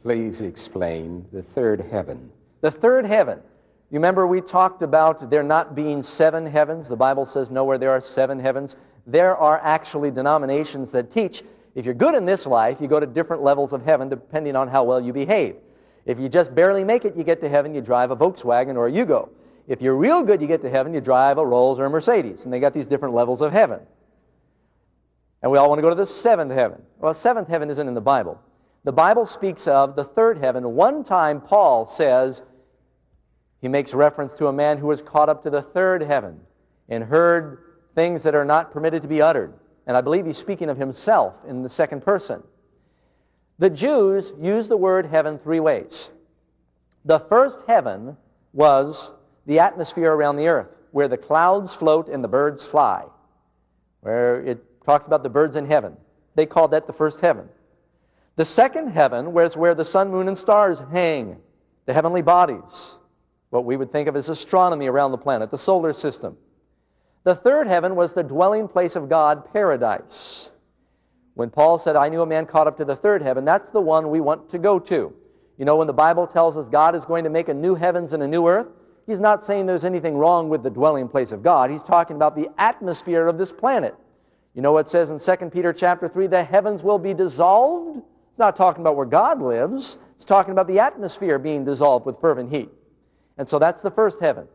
Please explain the third heaven. The third heaven. You remember we talked about there not being 7 heavens. The Bible says nowhere there are 7 heavens. There are actually denominations that teach if you're good in this life, you go to different levels of heaven depending on how well you behave. If you just barely make it, you get to heaven, you drive a Volkswagen or a Yugo. If you're real good, you get to heaven, you drive a Rolls or a Mercedes. And they got these different levels of heaven. And we all want to go to the 7th heaven. Well, 7th heaven isn't in the Bible. The Bible speaks of the 3rd heaven. One time Paul says, he makes reference to a man who was caught up to the 3rd heaven and heard things that are not permitted to be uttered. And I believe he's speaking of himself in the second person. The Jews use the word heaven 3 ways. The first heaven was the atmosphere around the earth, where the clouds float and the birds fly, where it talks about the birds in heaven. They called that the first heaven. The second heaven was where the sun, moon, and stars hang, the heavenly bodies, what we would think of as astronomy around the planet, the solar system. The 3rd heaven was the dwelling place of God, paradise. When Paul said, I knew a man caught up to the 3rd heaven, that's the one we want to go to. You know, when the Bible tells us God is going to make a new heavens and a new earth, he's not saying there's anything wrong with the dwelling place of God. He's talking about the atmosphere of this planet. You know what it says in 2 Peter chapter 3, the heavens will be dissolved? It's not talking about where God lives. It's talking about the atmosphere being dissolved with fervent heat. And so that's the first heaven.